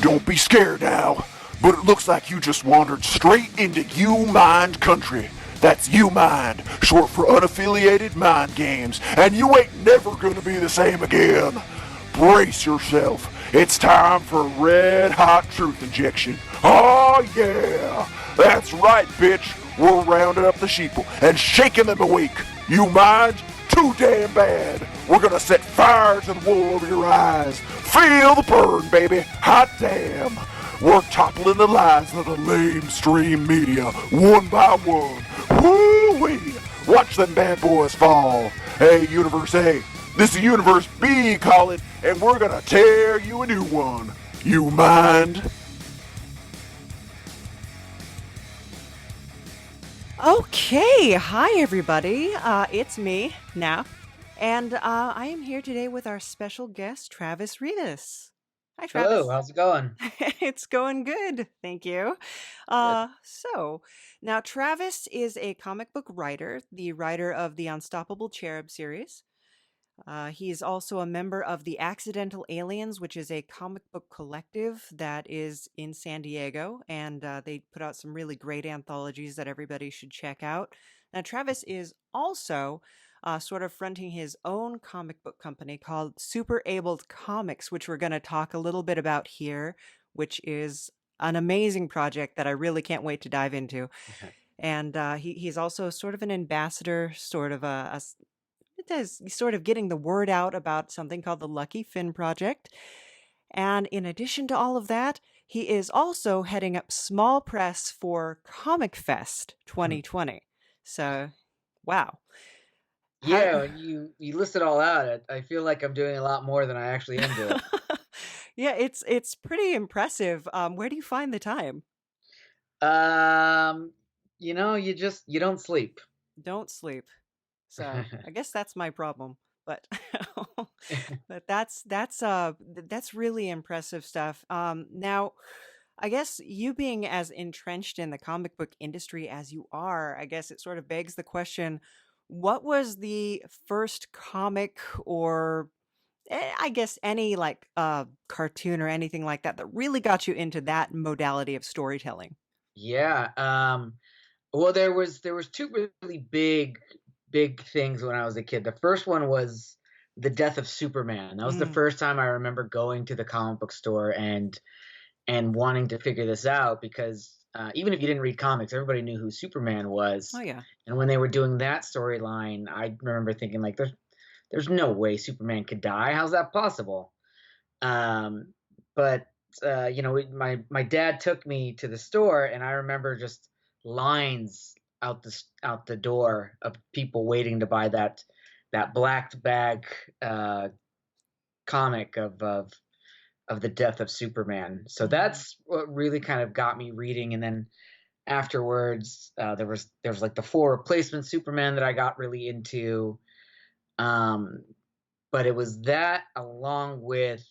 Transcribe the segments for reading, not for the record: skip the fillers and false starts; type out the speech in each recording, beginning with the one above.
Don't be scared now, but it looks like you just wandered straight into U-Mind country. That's U-Mind, short for unaffiliated mind games, and you ain't never gonna be the same again. Brace yourself. It's time for a red-hot truth injection. Oh yeah! That's right, bitch. We're rounding up the sheeple and shaking them awake. You mind? Too damn bad. We're gonna set fire to the wool over your eyes. Feel the burn, baby. Hot damn. We're toppling the lies of the lamestream media one by one. Woo-wee. Watch them bad boys fall. Hey, Universe A, this is Universe B calling, and we're gonna tear you a new one. You mind? Okay, hi everybody. It's me, Nap, and I am here today with our special guest, Travis Rivas. Hi, Hello, Travis. how's it going? It's going good, thank you. Good. So now Travis is a comic book writer, the writer of the Unstoppable Cherub series. He is also a member of the Accidental Aliens, which is a comic book collective that is in San Diego, and they put out some really great anthologies that everybody should check out. Now, Travis is also sort of fronting his own comic book company called Super Abled Comics, which we're going to talk a little bit about here, which is an amazing project that I really can't wait to dive into. And he's also sort of an ambassador, sort of it is sort of getting the word out about something called the Lucky Finn Project. And in addition to all of that, he is also heading up small press for Comic Fest 2020. So, wow. How, Yeah, you list it all out. I feel like I'm doing a lot more than I actually am doing. yeah, it's pretty impressive. Where do you find the time? Um, you don't sleep. Don't sleep. So I guess that's my problem. But but that's really impressive stuff. Now I guess you being as entrenched in the comic book industry as you are, I guess it sort of begs the question, what was the first comic or I guess any like cartoon or anything like that that really got you into that modality of storytelling? Yeah. Well, there was two really big things when I was a kid. The first one was the death of Superman. That was the Mm. first time I remember going to the comic book store and wanting to figure this out because even if you didn't read comics, everybody knew who Superman Oh was. yeah. And when they were doing that storyline, I remember thinking like, there's no way Superman could die. How's that possible? Um, but my dad took me to the store, and I remember just lines out the door of people waiting to buy that black bag uh, comic of the death of Superman. So Mhm. that's what really kind of got me reading. And then afterwards, there was like the four replacement Superman that I got really into. Um, but it was that along with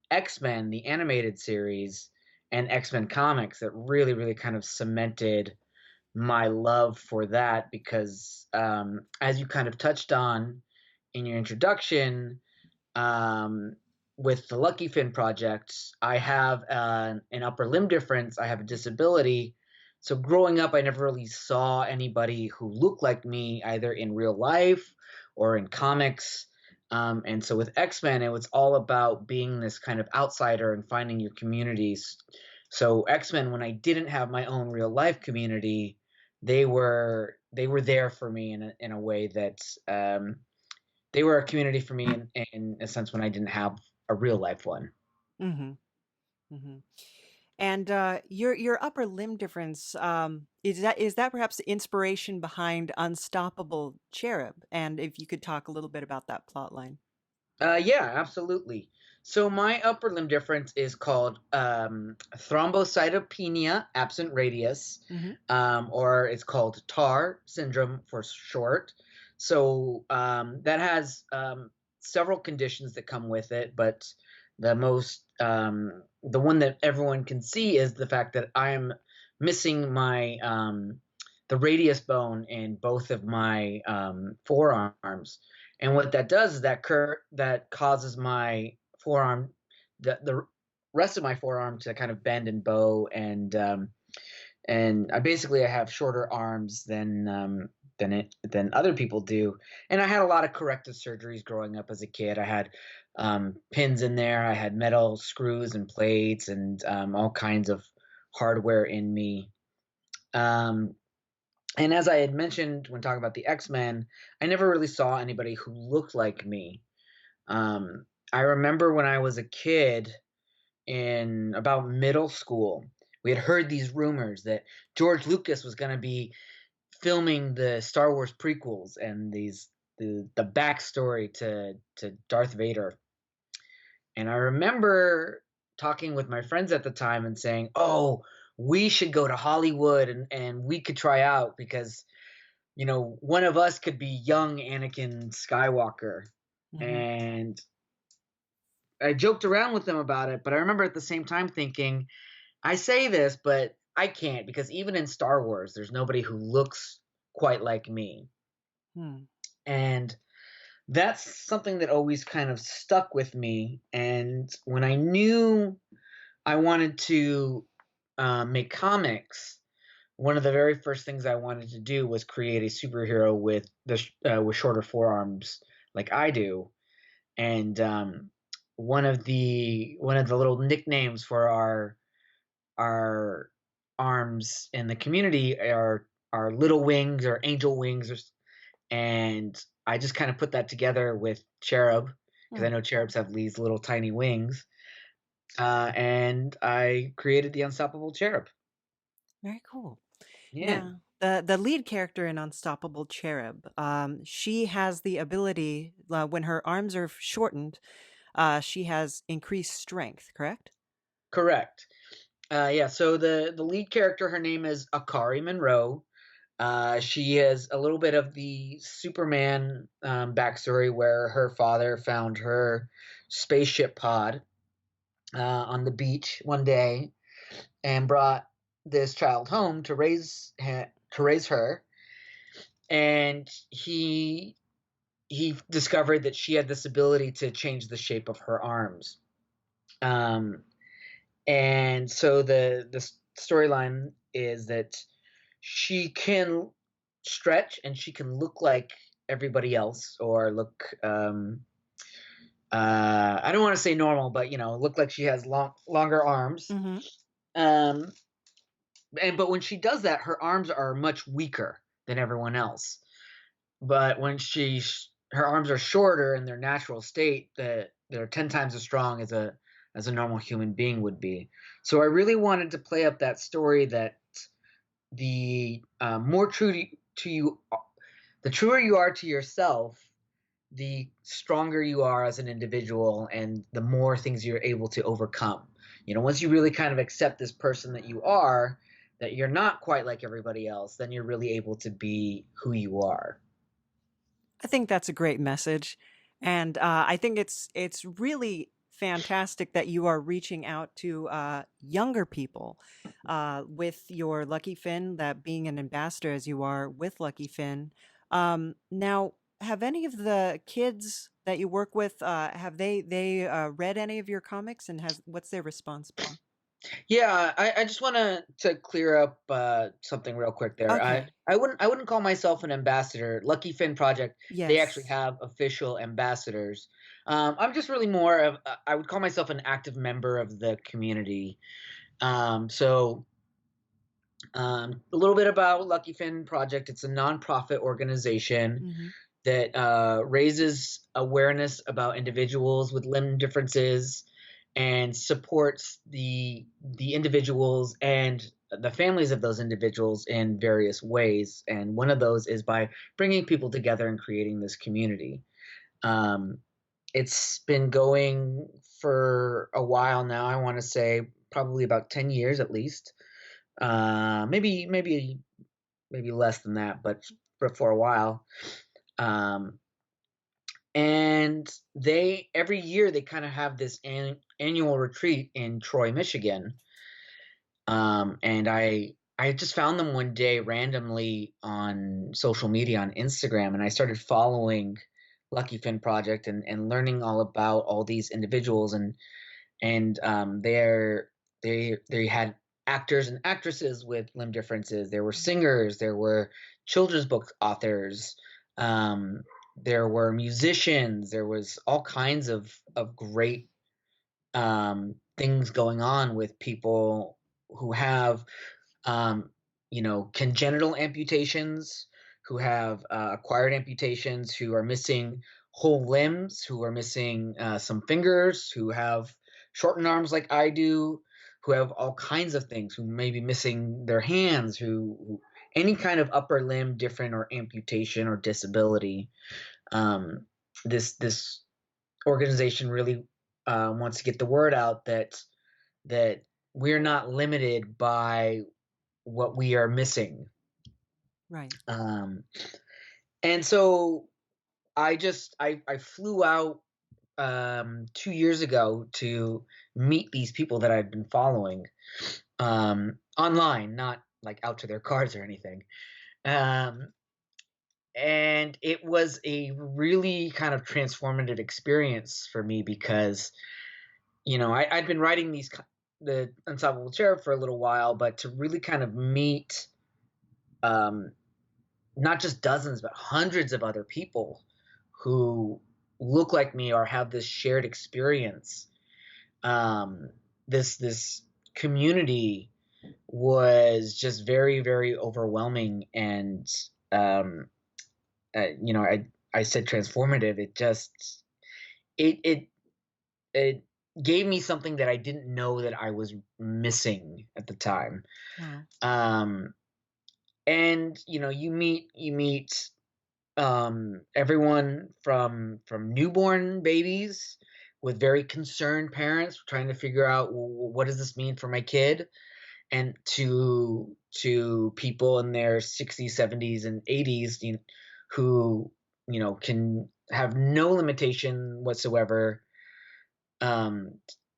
X-Men, the animated series, and X-Men comics that really kind of cemented my love for that because as you kind of touched on in your introduction, um, with the Lucky Finn project, I have an upper limb difference. I have a disability. So growing up, I never really saw anybody who looked like me either in real life or in comics. And so with X-Men, it was all about being this kind of outsider and finding your communities. So X-Men, when I didn't have my own real life community, they were there for me in a way that they were a community for me in a sense when I didn't have a real life one. Mhm. Mhm. And your upper limb difference, is that perhaps the inspiration behind Unstoppable Cherub? And if you could talk a little bit about that plot line. Yeah, absolutely. So my upper limb difference is called thrombocytopenia-absent radius, Hmm. or it's called TAR syndrome for short. So that has several conditions that come with it, but the one that everyone can see is the fact that I am missing my the radius bone in both of my forearms. And what that does is that causes my forearm, the rest of my forearm to kind of bend and bow, and I have shorter arms than other people do. And I had a lot of corrective surgeries growing up as a kid. I had pins in there. I had metal screws and plates and all kinds of hardware in me. And as I had mentioned when talking about the X-Men, I never really saw anybody who looked like me. I remember when I was a kid in about middle school, we had heard these rumors that George Lucas was going to be filming the Star Wars prequels and the backstory to Darth Vader. And I remember talking with my friends at the time and saying, "Oh, we should go to Hollywood and we could try out because, you know, one of us could be young Anakin Skywalker." Mm-hmm. And I joked around with them about it, but I remember at the same time thinking, I say this, but I can't, because even in Star Wars, there's nobody who looks quite like me. And that's something that always kind of stuck with me. And when I knew I wanted to make comics, one of the very first things I wanted to do was create a superhero with shorter forearms like I do. And one of the little nicknames for our arms in the community are little wings or angel wings, and I just kind of put that together with Cherub, because I know cherubs have these little tiny wings, and I created the Unstoppable Cherub. Very cool. Yeah. Now, the lead character in Unstoppable Cherub, she has the ability, when her arms are shortened, she has increased strength, correct? Correct. Yeah, so the lead character, her name is Akari Monroe. She has a little bit of the Superman backstory, where her father found her spaceship pod on the beach one day and brought this child home to raise her, and he discovered that she had this ability to change the shape of her arms. And so the storyline is that she can stretch and she can look like everybody else, or look I don't want to say normal, but, you know, look like she has longer arms. Mm-hmm. But when she does that, her arms are much weaker than everyone else. But when her arms are shorter in their natural state, that they're 10 times as strong as a normal human being would be. So I really wanted to play up that story that the more true to you, the truer you are to yourself, the stronger you are as an individual, and the more things you're able to overcome. You know, once you really kind of accept this person that you are, that you're not quite like everybody else, then you're really able to be who you are. I think that's a great message, and I think it's really fantastic that you are reaching out to younger people with your Lucky Finn, that being an ambassador as you are with Lucky Finn. Now, have any of the kids that you work with have they read any of your comics, and what's their response been? Yeah, I just want to clear up something real quick there. Okay. I wouldn't call myself an ambassador. Lucky Finn Project, they actually Yes. have official ambassadors. I'm just really more of I would call myself an active member of the community. So a little bit about Lucky Finn Project. It's a nonprofit organization Mm-hmm. that raises awareness about individuals with limb differences and supports the individuals and the families of those individuals in various ways. And one of those is by bringing people together and creating this community. It's been going for a while now. I want to say probably about 10 years at least. Maybe less than that, but for a while. And they every year they kind of have this annual retreat in Troy, Michigan. And I just found them one day randomly on social media on Instagram, and I started following Lucky Finn Project and learning all about all these individuals, and they had actors and actresses with limb differences. There were singers, there were children's book authors, there were musicians, there was all kinds of great things going on with people who have congenital amputations, who have acquired amputations, who are missing whole limbs, who are missing some fingers, who have shortened arms like I do, who have all kinds of things, who may be missing their hands, who any kind of upper limb different or amputation or disability. This organization really wants to get the word out that we're not limited by what we are missing. Right. And so I flew out 2 years ago to meet these people that I've been following online, not like out to their cars or anything. And it was a really kind of transformative experience for me because, I'd been writing the Unstoppable Cherub for a little while, but to really kind of meet not just dozens, but hundreds of other people who look like me or have this shared experience. This community was just very, very overwhelming, and I said transformative. It gave me something that I didn't know that I was missing at the time. Wow. And you meet everyone from newborn babies with very concerned parents trying to figure out, well, what does this mean for my kid, and to people in their 60s, 70s, and 80s, who can have no limitation whatsoever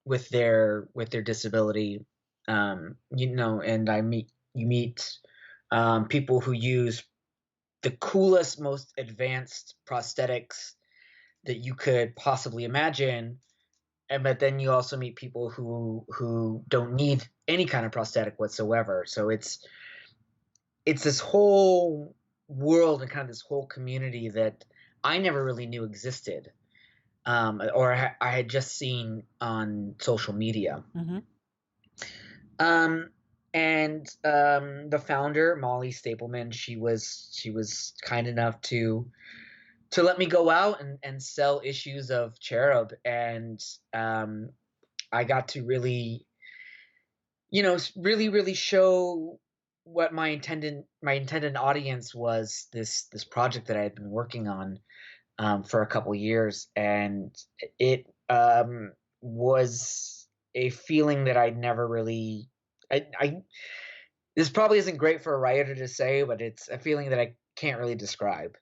with their disability. And you meet people who use the coolest, most advanced prosthetics that you could possibly imagine. But then you also meet people who don't need any kind of prosthetic whatsoever. So it's this whole world and kind of this whole community that I never really knew existed, or I had just seen on social media. Mm-hmm. And the founder, Molly Stapleman, she was kind enough to let me go out and sell issues of Cherub, and I got to really, really show what my intended audience was. This project that I had been working on for a couple years, and it was a feeling that I'd never really. This probably isn't great for a writer to say, but it's a feeling that I can't really describe.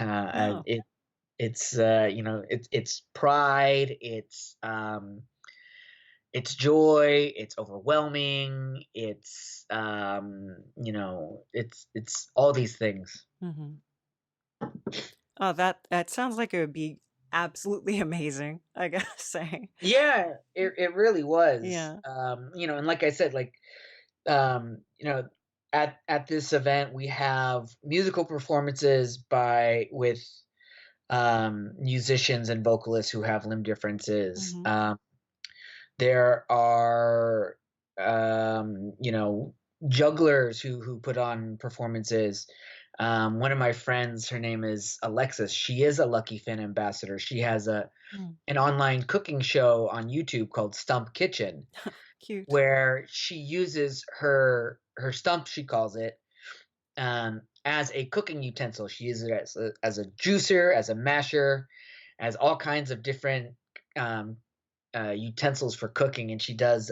No. It's pride, it's joy, it's overwhelming, it's it's all these things. Mm-hmm. Oh, that sounds like it would be absolutely amazing, I gotta say. Yeah, it really was. Yeah. And like I said, like at this event we have musical performances with musicians and vocalists who have limb differences. Mm-hmm. There are jugglers who put on performances. One of my friends, her name is Alexis. She is a Lucky Fin ambassador. She has an online cooking show on YouTube called Stump Kitchen. Cute. Where she uses her stump, she calls it, as a cooking utensil. She uses it as a juicer, as a masher, as all kinds of different utensils for cooking, and she does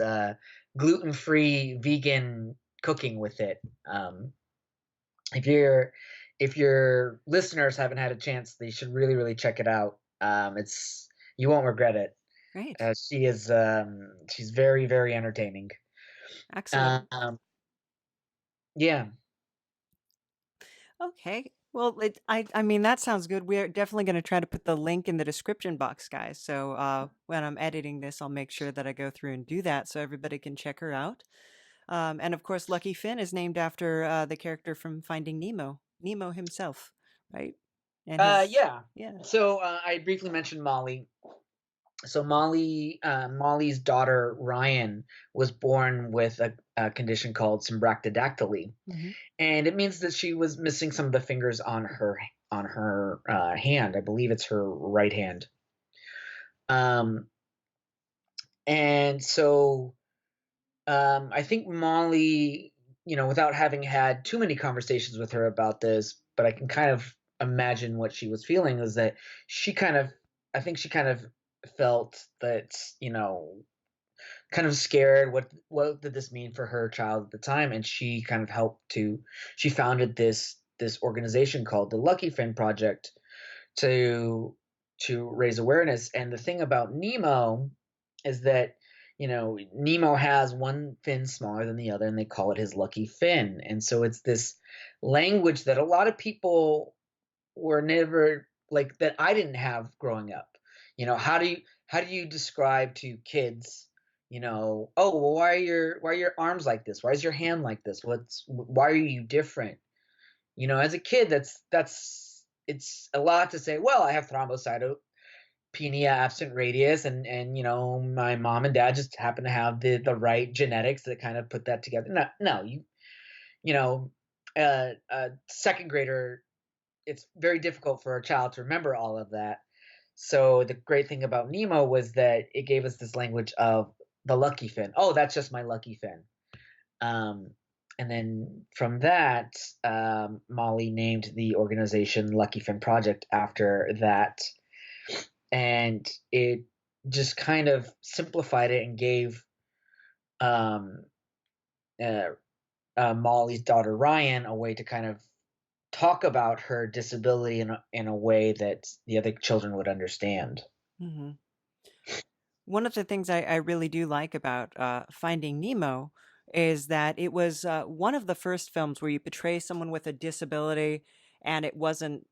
gluten-free vegan cooking with it. If your listeners haven't had a chance, they should really, really check it out. You won't regret it. Great. She is she's very, very entertaining. Excellent. Yeah. Okay. Well, I mean, that sounds good. We're definitely going to try to put the link in the description box, guys. So when I'm editing this, I'll make sure that I go through and do that so everybody can check her out. And of course, Lucky Finn is named after the character from Finding Nemo, Nemo himself, right? And his, Yeah. yeah. So I briefly mentioned Molly. So Molly's daughter Ryan was born with a condition called symbractodactyly, and it means that she was missing some of the fingers on her hand. I believe it's her right hand. And so I think Molly, without having had too many conversations with her about this, but I can kind of imagine what she was feeling, is that I think she kind of felt that, kind of scared. What did this mean for her child at the time? And she kind of she founded this organization called the Lucky Finn Project to raise awareness. And the thing about Nemo is that, Nemo has one fin smaller than the other, and they call it his lucky fin. And so it's this language that a lot of people were never, like, that I didn't have growing up. How do you describe to kids, oh, well, why are your arms like this? Why is your hand like this? Why are you different? As a kid, it's a lot to say, well, I have thrombocytopenia-absent radius, and my mom and dad just happen to have the right genetics that kind of put that together. No, a second grader, it's very difficult for a child to remember all of that. So the great thing about Nemo was that it gave us this language of the lucky fin. Oh, that's just my lucky fin. And then from that, Molly named the organization Lucky Fin Project after that. And it just kind of simplified it and gave Molly's daughter Ryan a way to kind of talk about her disability in a way that the other children would understand. Mm-hmm. One of the things I really do like about Finding Nemo is that it was one of the first films where you portray someone with a disability, and it wasn't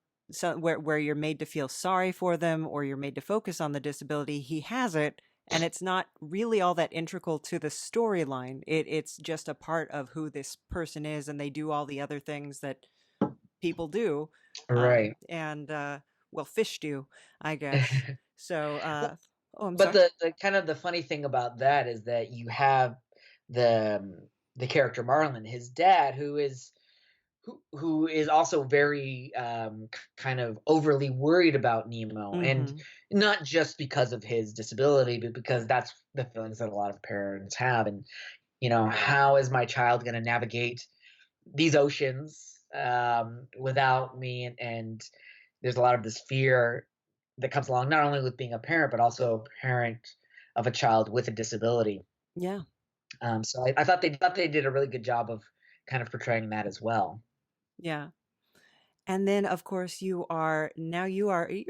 where you're made to feel sorry for them or you're made to focus on the disability. He has it, and it's not really all that integral to the storyline. It's just a part of who this person is, and they do all the other things that people do, Right. and well, fish do, I guess. So, oh, I'm But sorry. the kind of the funny thing about that is that you have the character Marlin, his dad, who is also very kind of overly worried about Nemo, and not just because of his disability, but because that's the feelings that a lot of parents have. And how is my child going to navigate these oceans without me? And there's a lot of this fear that comes along, not only with being a parent, but also a parent of a child with a disability. Yeah. So I thought they did a really good job of kind of portraying that as well. Yeah. And then, of course, you're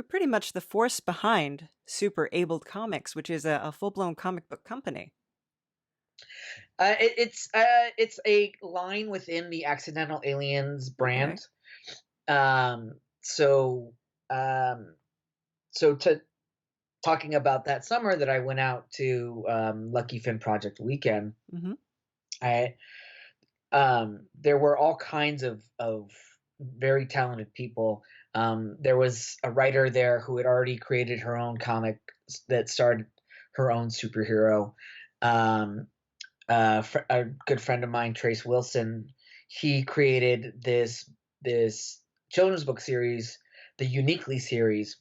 pretty much the force behind Super Abled Comics, which is a full-blown comic book company. It's a line within the Accidental Aliens brand. Okay. So to talking about that summer that I went out to Lucky Fin Project weekend, I there were all kinds of very talented people. There was a writer there who had already created her own comic that starred her own superhero. A good friend of mine, Trace Wilson, he created this children's book series, the Uniquely series.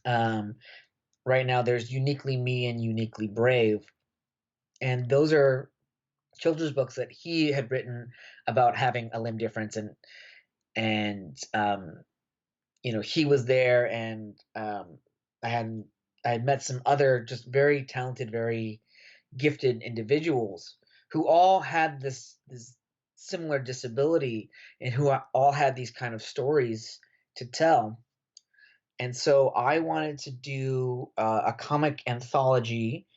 Right now, there's Uniquely Me and Uniquely Brave, and those are children's books that he had written about having a limb difference. And he was there, and I had met some other just very talented, very gifted individuals who all had this similar disability, and who all had these kind of stories to tell. And so I wanted to do a comic anthology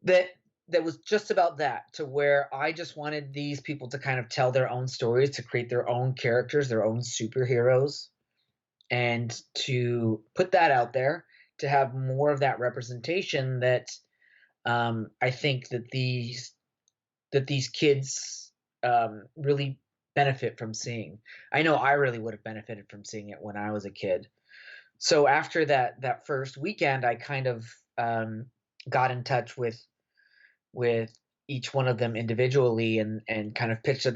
that that was just about that, to where I just wanted these people to kind of tell their own stories, to create their own characters, their own superheroes, and to put that out there, to have more of that representation that I think that these kids really benefit from seeing. I know I really would have benefited from seeing it when I was a kid. So after that first weekend, I kind of got in touch with each one of them individually and kind of pitched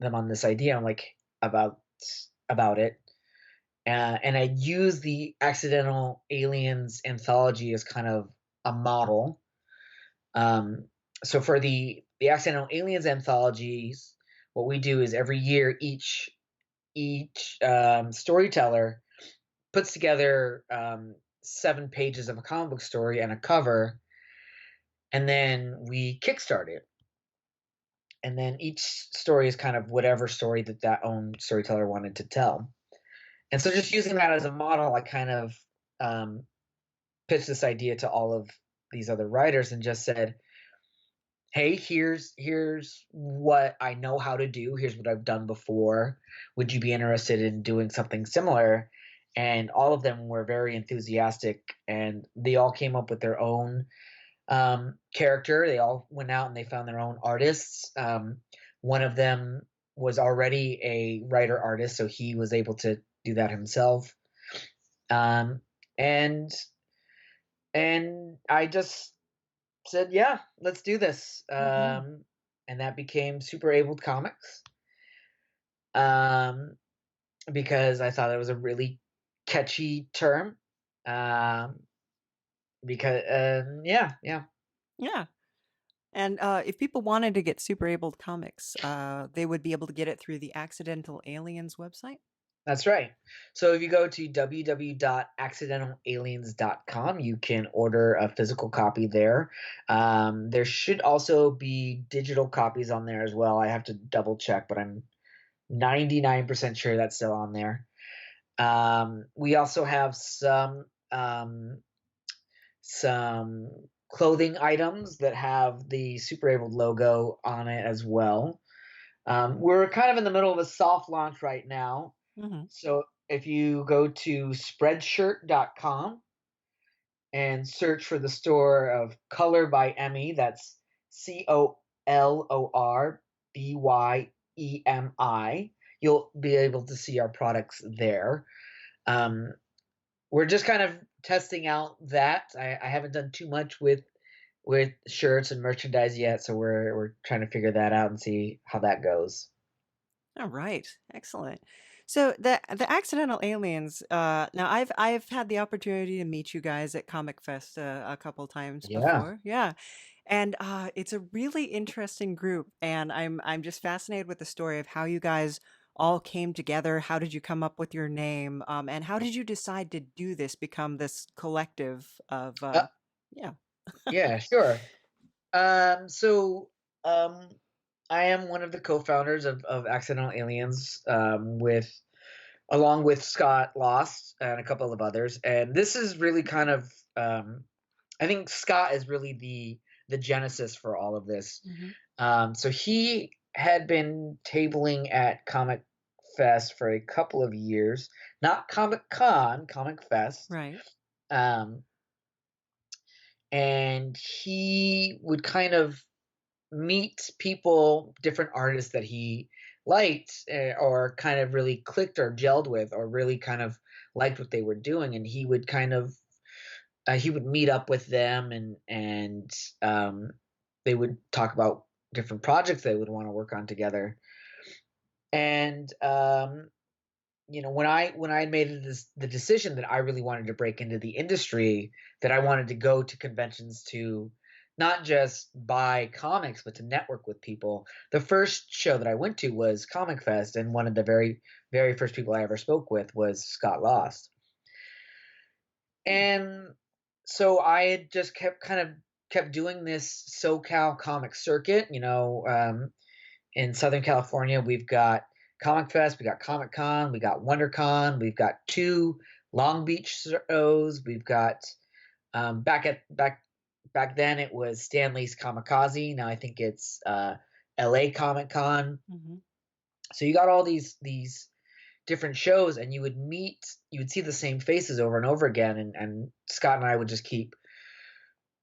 them on this idea. I'm like, about it. And I used the Accidental Aliens anthology as kind of a model. So for the Accidental Aliens anthologies, what we do is every year each storyteller puts together 7 pages of a comic book story and a cover, and then we kickstart it. And then each story is kind of whatever story that own storyteller wanted to tell. And so just using that as a model, I kind of pitched this idea to all of these other writers and just said, hey, here's what I know how to do. Here's what I've done before. Would you be interested in doing something similar? And all of them were very enthusiastic, and they all came up with their own character. They all went out and they found their own artists. One of them was already a writer artist, so he was able to do that himself. And I just said, yeah, let's do this. And that became Super Abled Comics. Because I thought it was a really catchy term. Because yeah. And if people wanted to get Super Abled Comics, they would be able to get it through the Accidental Aliens website? That's right. So if you go to www.accidentalaliens.com, you can order a physical copy there. There should also be digital copies on there as well. I have to double check, but I'm 99% sure that's still on there. We also have some clothing items that have the Super Abled logo on it as well. We're kind of in the middle of a soft launch right now. So if you go to spreadshirt.com and search for the store of Color by Emmy, that's COLORBYEMI, you'll be able to see our products there. We're just kind of testing out that. I haven't done too much with shirts and merchandise yet, so we're trying to figure that out and see how that goes. All right, excellent. So the Accidental Aliens. Now I've had the opportunity to meet you guys at Comicfest a couple times before. Yeah, and it's a really interesting group, and I'm just fascinated with the story of how you guys all came together. How did you come up with your name? And how did you decide to do this? Become this collective of yeah. Yeah, sure. So I am one of the co-founders of Accidental Aliens, along with Scott Lost and a couple of others. And this is really kind of, I think Scott is really the genesis for all of this. So he had been tabling at Comic Fest for a couple of years, not Comic Con, Comic Fest. Right. And he would kind of meet people, different artists that he liked or kind of really clicked or gelled with or really kind of liked what they were doing, and he would kind of he would meet up with them and they would talk about different projects they would want to work on together. And when I made the decision that I really wanted to break into the industry, that I wanted to go to conventions to not just buy comics, but to network with people. The first show that I went to was Comic Fest, and one of the very, very first people I ever spoke with was Scott Lost. And so I had just kept doing this SoCal comic circuit. In Southern California, we've got Comic Fest, we got Comic Con, we got WonderCon, we've got 2 Long Beach shows, we've got back back then it was Stanley's Kamikaze. Now I think it's LA Comic Con. Mm-hmm. So you got all these different shows, and you would see the same faces over and over again, and Scott and I would just keep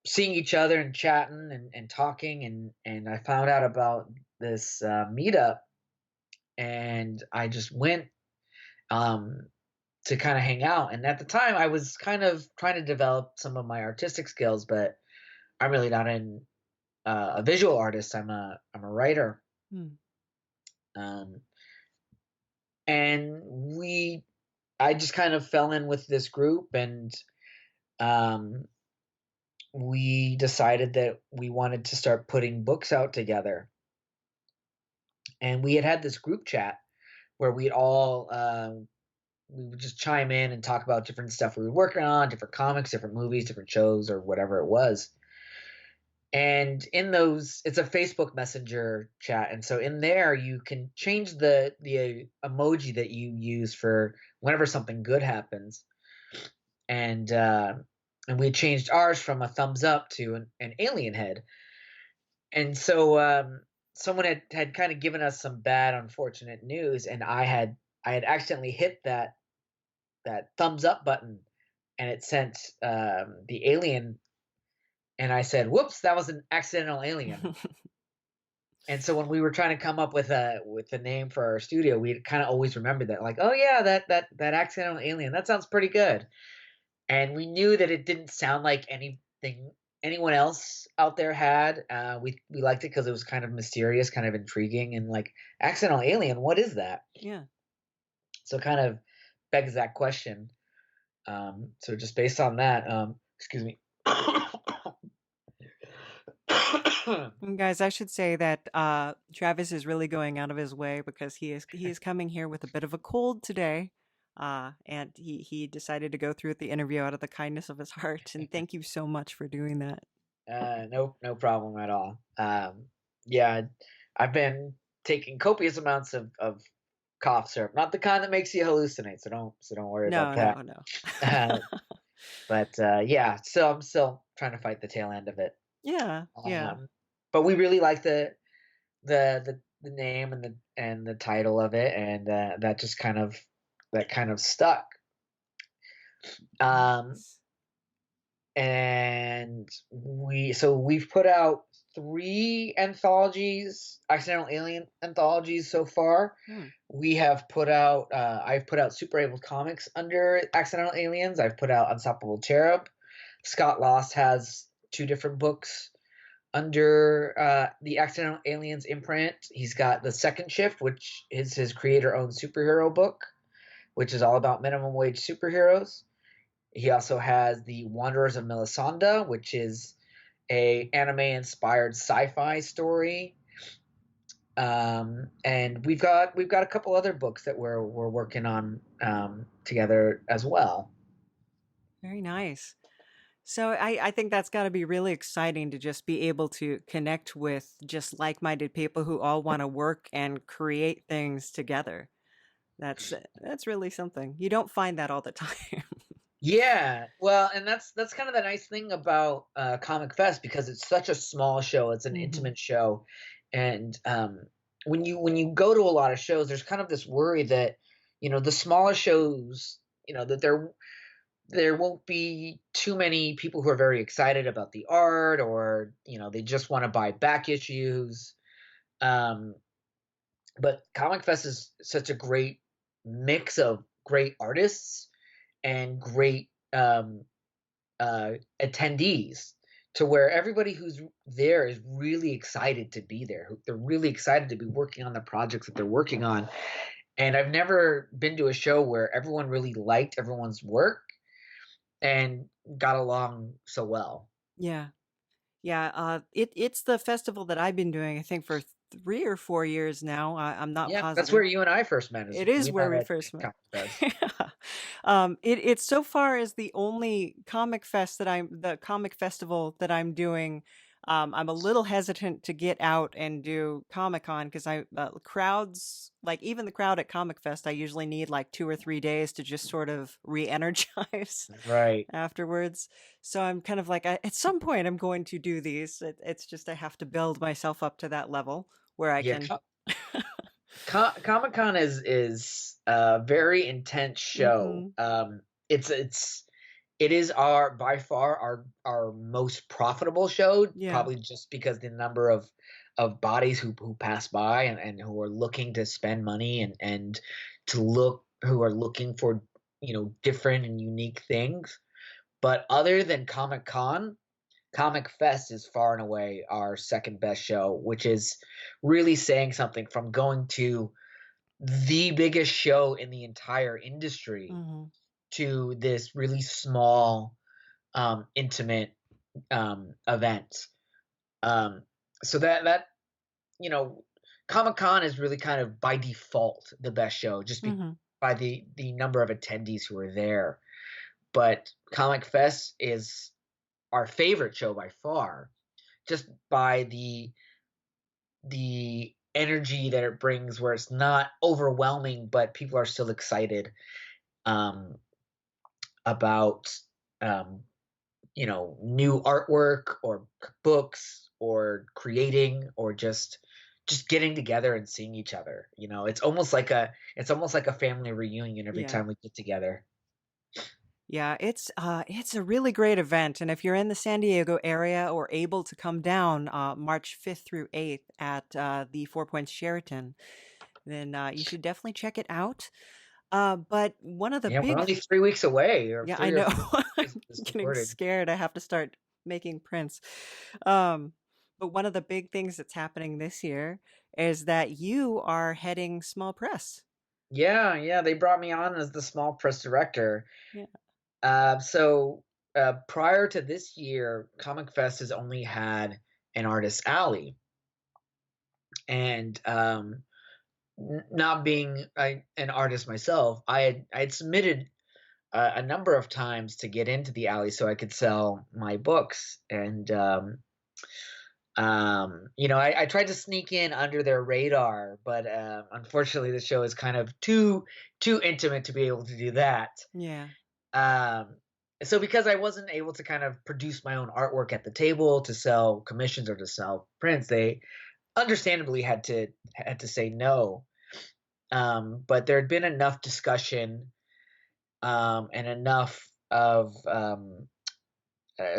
seeing each other and chatting and talking, and I found out about this meetup, and I just went to kind of hang out. And at the time I was kind of trying to develop some of my artistic skills, but I'm really not a visual artist. I'm a writer. And I just kind of fell in with this group, and we decided that we wanted to start putting books out together. And we had this group chat where we would just chime in and talk about different stuff we were working on, different comics, different movies, different shows, or whatever it was. And in those, it's a Facebook Messenger chat, and so in there you can change the emoji that you use for whenever something good happens. And we changed ours from a thumbs up to an alien head. And so someone had kind of given us some bad, unfortunate news, and I had accidentally hit that thumbs up button, and it sent the alien. And I said, "Whoops, that was an accidental alien." And so when we were trying to come up with a name for our studio, we kind of always remembered that, like, oh yeah, that accidental alien, that sounds pretty good. And we knew that it didn't sound like anything anyone else out there had. We liked it because it was kind of mysterious, kind of intriguing, and like, accidental alien, what is that? Yeah. So it kind of begs that question. So just based on that, excuse me. Guys, I should say that Travis is really going out of his way because he is coming here with a bit of a cold today, and he decided to go through the interview out of the kindness of his heart. And thank you so much for doing that. No problem at all. Yeah, I've been taking copious amounts of cough syrup, not the kind that makes you hallucinate. So don't worry about that. No. But yeah, so I'm still trying to fight the tail end of it. Yeah. But we really like the name and the title of it, and that just kind of stuck. And we've put out 3 anthologies, accidental alien anthologies so far. We have put out I've put out Super Able Comics under Accidental Aliens. I've put out Unstoppable Cherub. Scott Lost has 2 different books under the Accidental Aliens imprint. He's got The Second Shift, which is his creator-owned superhero book, which is all about minimum wage superheroes. He also has The Wanderers of Melisande, which is a anime-inspired sci-fi story. And we've got a couple other books that we're working on together as well. Very nice. So I think that's got to be really exciting to just be able to connect with just like-minded people who all want to work and create things together. That's really something. You don't find that all the time. Yeah, well, and that's kind of the nice thing about Comicfest, because it's such a small show. It's an intimate show, and when you go to a lot of shows, there's kind of this worry that, the smaller shows, that there won't be too many people who are very excited about the art, or they just want to buy back issues. But Comicfest is such a great mix of great artists and great attendees, to where everybody who's there is really excited to be there. They're really excited to be working on the projects that they're working on. And I've never been to a show where everyone really liked everyone's work and got along so well. Yeah. It's the festival that I've been doing, I think, for 3 or 4 years now. I'm not positive. That's where you and I first met. It is where we first met. It's so far as the only the comic festival that I'm doing I'm a little hesitant to get out and do Comic-Con because crowds, like even the crowd at Comic Fest, I usually need like 2 or 3 days to just sort of re-energize Right. afterwards. So I'm kind of like, at some point I'm going to do these. It's just I have to build myself up to that level where I Yeah, can. Comic-Con is a very intense show. Hmm. It is our by far our most profitable show, Yeah. probably just because the number of bodies who pass by and who are looking to spend money and who are looking for, different and unique things. But other than Comic-Con, Comic Fest is far and away our second best show, which is really saying something, from going to the biggest show in the entire industry Hmm. to this really small, intimate event. Um, so that you know, Comic Con is really kind of by default the best show, Hmm. by the number of attendees who are there. But Comic Fest is our favorite show by far, just by the energy that it brings, where it's not overwhelming, but people are still excited um, about um, new artwork or books or creating or just getting together and seeing each other. It's almost like a family reunion every Yeah. time we get together. Yeah, it's a really great event, and if you're in the San Diego area or able to come down March 5th through 8th at the Four Points Sheraton, then you should definitely check it out. But one of the Yeah, we're big, only 3 weeks away, or yeah, I 3 or know, 4 I'm is, is getting recorded. scared. I have to start making prints. Um, but one of the big things that's happening this year is that you are heading small press. Yeah, they brought me on as the small press director. Yeah. So prior to this year, Comic Fest has only had an artist alley, and not being an artist myself, I had submitted a number of times to get into the alley so I could sell my books, and I tried to sneak in under their radar, but unfortunately, the show is kind of too intimate to be able to do that. Yeah. Um, so because I wasn't able to kind of produce my own artwork at the table to sell commissions or to sell prints, they understandably had to say no. But there had been enough discussion, and enough of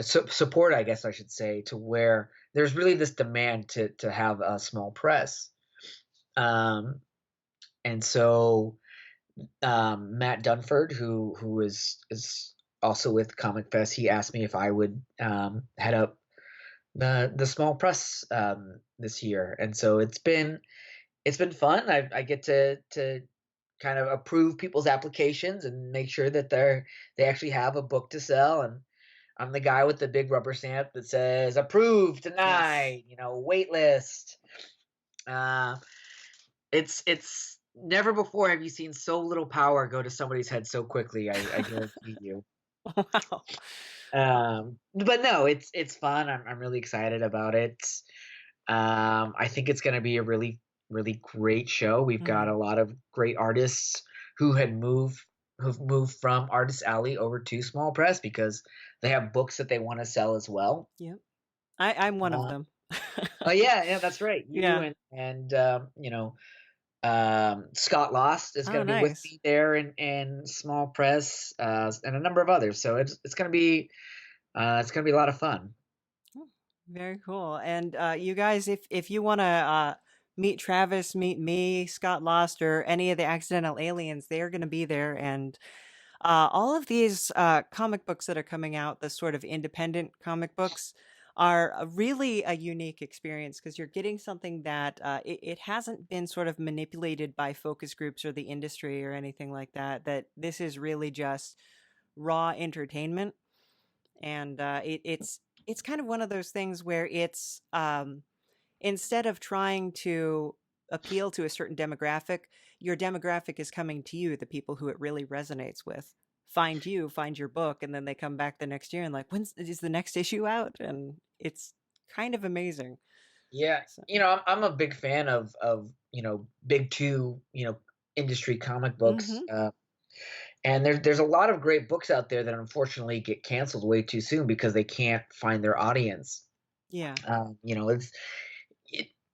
support, I guess I should say, to where there's really this demand to have a small press. Um, and so Matt Dunford, who is also with Comic Fest, he asked me if I would head up the small press this year, and so it's been fun. I get to kind of approve people's applications and make sure that they actually have a book to sell, and I'm the guy with the big rubber stamp that says approved Yes. tonight, wait list. Uh, it's never before have you seen so little power go to somebody's head so quickly. I guarantee you. Wow. But no, it's fun. I'm really excited about it. I think it's going to be a really really great show. We've got Hmm. a lot of great artists who who've moved from Artist Alley over to Small Press because they have books that they want to sell as well. Yep. I'm one of Uh, them. oh yeah, that's right. You Yeah. and Scott Lost is going Oh, to be with nice. me there in Small Press, and a number of others. So it's going to be a lot of fun. Oh, very cool. And you guys, if you want to meet Travis, meet me, Scott Lost, or any of the accidental aliens, they are going to be there. And all of these comic books that are coming out, the sort of independent comic books, are really a unique experience because you're getting something that it hasn't been sort of manipulated by focus groups or the industry or anything like that. That this is really just raw entertainment, and it's kind of one of those things where it's instead of trying to appeal to a certain demographic, your demographic is coming to you, the people who it really resonates with. Find you, find your book, and then they come back the next year and like, when is the next issue out? And it's kind of amazing. Yeah, So, I'm a big fan of big two, industry comic books. hmm And there's a lot of great books out there that unfortunately get canceled way too soon because they can't find their audience. yeah.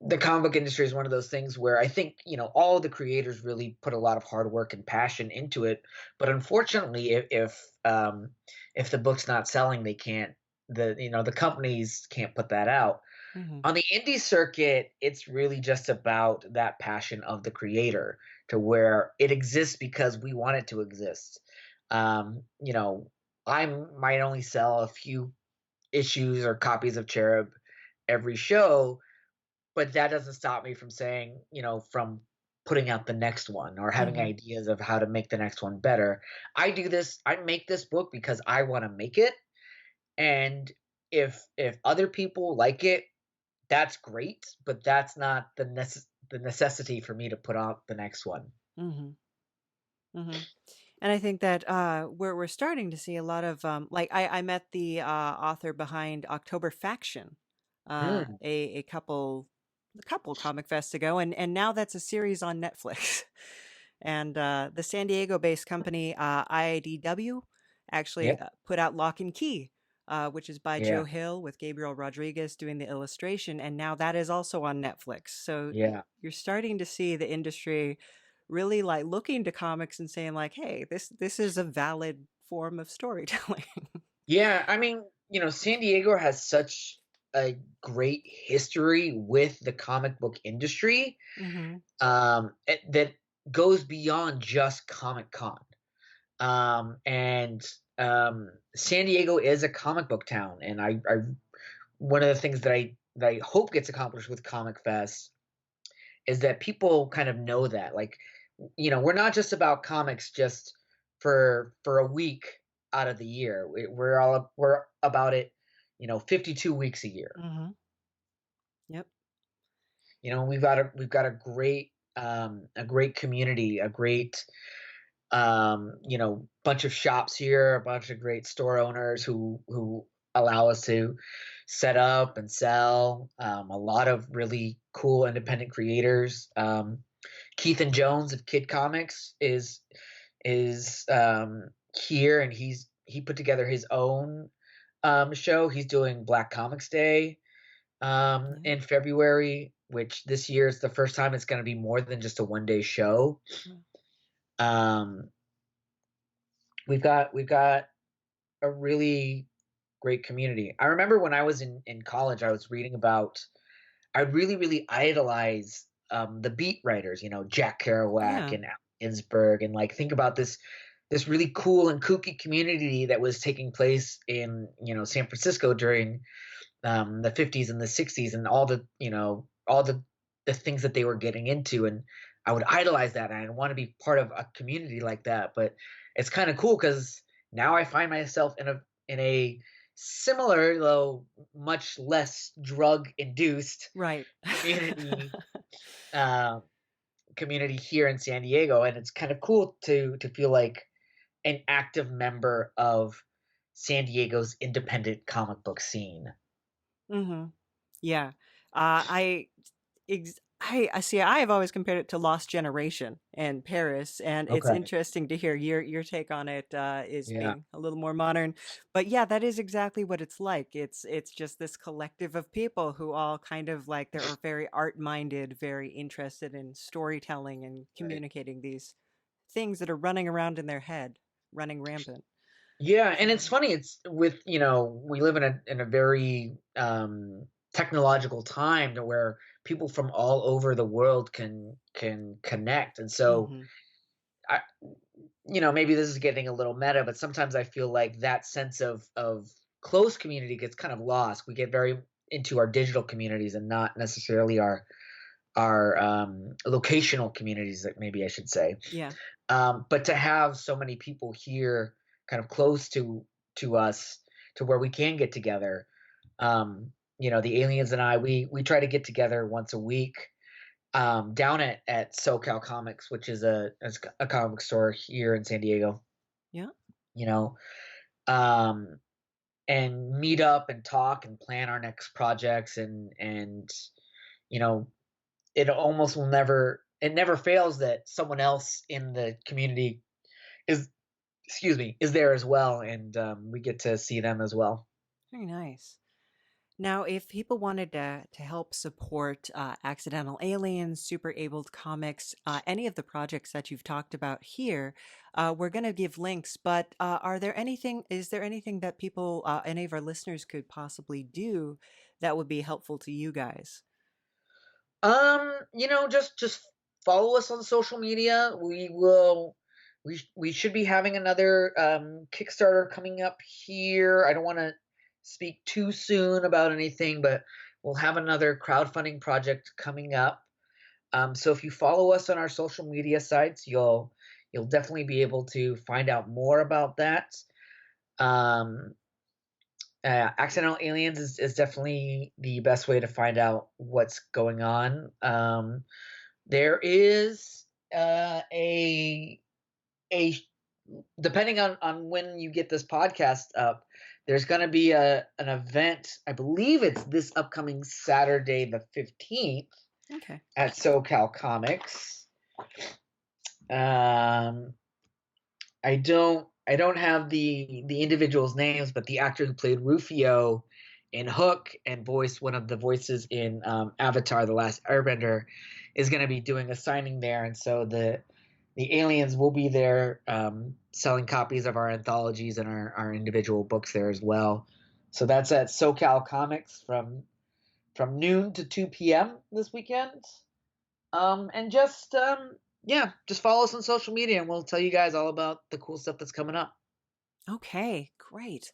The comic book industry is one of those things where I think all the creators really put a lot of hard work and passion into it, but unfortunately, if the book's not selling, they can't the companies can't put that out. hmm On the indie circuit, it's really just about that passion of the creator to where it exists because we want it to exist. Um, you know, I might only sell a few issues or copies of Cherub every show, but that doesn't stop me from saying, from putting out the next one or having hmm ideas of how to make the next one better. I make this book because I want to make it. And if other people like it, that's great, but that's not the necessity for me to put out the next one. hmm hmm And I think that we're starting to see a lot of like I met the author behind October Faction Mm, a couple comic fests ago, and now that's a series on Netflix. And the San Diego based company IIDW actually yep, put out Lock and Key, which is by yeah, Joe Hill with Gabriel Rodriguez doing the illustration, and now that is also on Netflix. So yeah, you're starting to see the industry really like looking to comics and saying like, hey, this is a valid form of storytelling. yeah. I mean, San Diego has such a great history with the comic book industry, hmm that goes beyond just Comic Con. And San Diego is a comic book town, and I one of the things that I hope gets accomplished with Comic Fest is that people kind of know that, like, we're not just about comics just for a week out of the year. We're about it, 52 weeks a year. hmm Yep. We've got a great community, a great bunch of shops here, a bunch of great store owners who allow us to set up and sell. A lot of really cool independent creators. Keith and Jones of Kid Comics is here, and he put together his own show. He's doing Black Comics Day Yeah. in February, which this year is the first time it's going to be more than just a 1 day show. Mm. Um, we've got a really great community. I remember when I was in college, I was reading about. I really really idolize the beat writers, Jack Kerouac Yeah. and Allen Ginsberg, and like think about this really cool and kooky community that was taking place in San Francisco during the 50s and the 60s, and all the things that they were getting into, and I would idolize that, and I want to be part of a community like that. But it's kind of cool because now I find myself in a similar, though much less drug induced Right. community uh, community here in San Diego, and it's kind of cool to feel like an active member of San Diego's independent comic book scene. hmm Yeah. I I see. I have always compared it to Lost Generation and Paris, and it's Okay. interesting to hear your take on it is Yeah. being a little more modern. But yeah, that is exactly what it's like. It's just this collective of people who all kind of like they're very art minded, very interested in storytelling and Right. communicating these things that are running around in their head, running rampant. Yeah, So and it's funny. It's with we live in a very technological time to where people from all over the world can connect, and so hmm I, maybe this is getting a little meta, but sometimes I feel like that sense of close community gets kind of lost. We get very into our digital communities and not necessarily our locational communities, that maybe I should say. yeah. But to have so many people here, kind of close to us, to where we can get together. The aliens and I, we try to get together once a week, down at SoCal Comics, which is a comic store here in San Diego. Yeah. You know, um, and meet up and talk and plan our next projects, and you know, it almost will never it never fails that someone else in the community is is there as well, and we get to see them as well. Very nice. Now, if people wanted to help support Accidental Aliens, Super Abled Comics, any of the projects that you've talked about here, we're going to give links. But is there anything that people, any of our listeners, could possibly do that would be helpful to you guys? Just follow us on social media. We should be having another Kickstarter coming up here. I don't want to speak too soon about anything, but we'll have another crowdfunding project coming up. So if you follow us on our social media sites, you'll definitely be able to find out more about that. Um, Accidental Aliens is definitely the best way to find out what's going on. There is a depending on when you get this podcast up, there's going to be an event. I believe it's this upcoming Saturday, the 15th, Okay. at SoCal Comics. I don't have the individuals' names, but the actor who played Rufio in Hook and voiced one of the voices in Avatar: The Last Airbender is going to be doing a signing there, and so the aliens will be there selling copies of our anthologies and our individual books there as well. So that's at SoCal Comics from noon to 2 p.m. this weekend. And just follow us on social media, and we'll tell you guys all about the cool stuff that's coming up. Okay, great.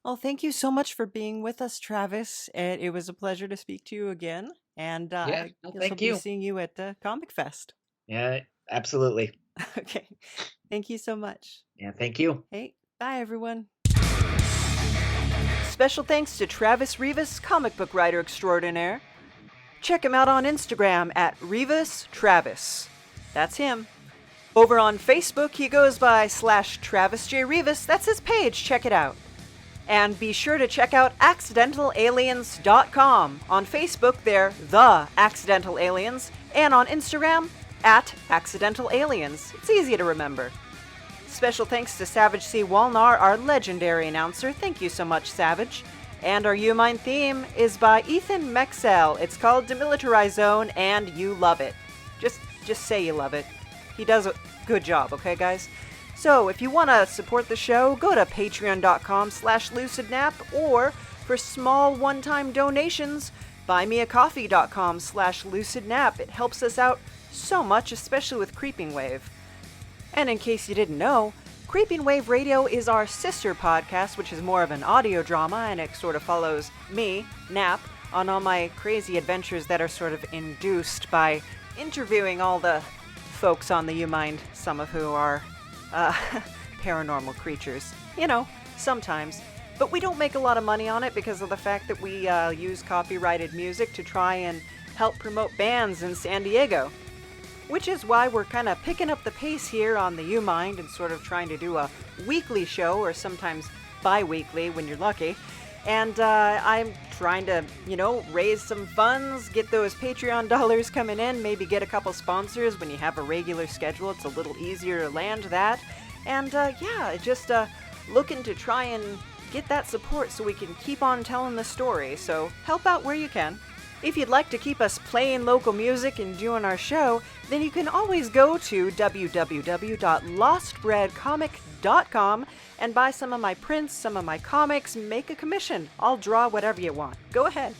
Well, thank you so much for being with us, Travis. It was a pleasure to speak to you again. And Yeah, I no, guess I'll thank be you. seeing you at the Comic Fest. Yeah, absolutely. Okay. Thank you so much. Yeah, thank you. Hey, bye everyone. Special thanks to Travis Rivas, comic book writer extraordinaire. Check him out on Instagram at Rivas Travis. That's him. Over on Facebook, he goes by /Travis J. Rivas. That's his page. Check it out. And be sure to check out accidentalaliens.com. On Facebook, they're The Accidental Aliens, and on Instagram, at Accidental Aliens. It's easy to remember. Special thanks to Savage C. Walnar, our legendary announcer. Thank you so much, Savage. And our You Mine theme is by Ethan Meixsell. It's called Demilitarized Zone, and you love it. Just say you love it. He does a good job, okay, guys? So, if you want to support the show, go to patreon.com/lucidnap, or for small one-time donations, buymeacoffee.com/lucidnap. It helps us out so much, especially with Creeping Wave. And in case you didn't know, Creeping Wave Radio is our sister podcast, which is more of an audio drama, and it sort of follows me, Nap, on all my crazy adventures that are sort of induced by interviewing all the folks on the U-Mind, some of who are paranormal creatures. You know, sometimes. But we don't make a lot of money on it because of the fact that we use copyrighted music to try and help promote bands in San Diego. Which is why we're kind of picking up the pace here on the U-Mind and sort of trying to do a weekly show, or sometimes bi-weekly when you're lucky. And I'm trying to, raise some funds, get those Patreon dollars coming in, maybe get a couple sponsors. When you have a regular schedule, it's a little easier to land that. And just looking to try and get that support so we can keep on telling the story. So help out where you can. If you'd like to keep us playing local music and doing our show, then you can always go to www.lostbreadcomic.com and buy some of my prints, some of my comics, make a commission. I'll draw whatever you want. Go ahead.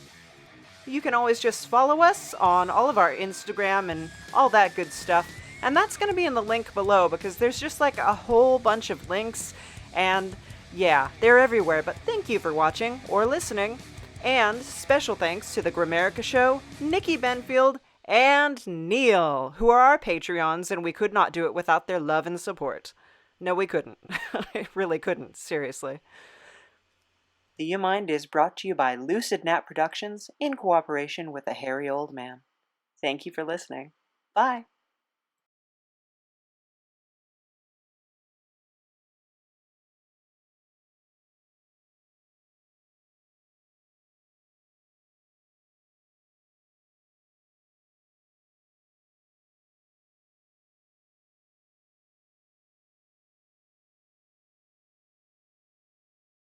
You can always just follow us on all of our Instagram and all that good stuff. And that's going to be in the link below because there's just like a whole bunch of links. And yeah, they're everywhere. But thank you for watching or listening. And special thanks to The Grammarica Show, Nikki Benfield, and Neil, who are our Patreons, and we could not do it without their love and support. No, we couldn't. I really couldn't, seriously. The U-Mind is brought to you by Lucid Nap Productions in cooperation with a hairy old man. Thank you for listening. Bye.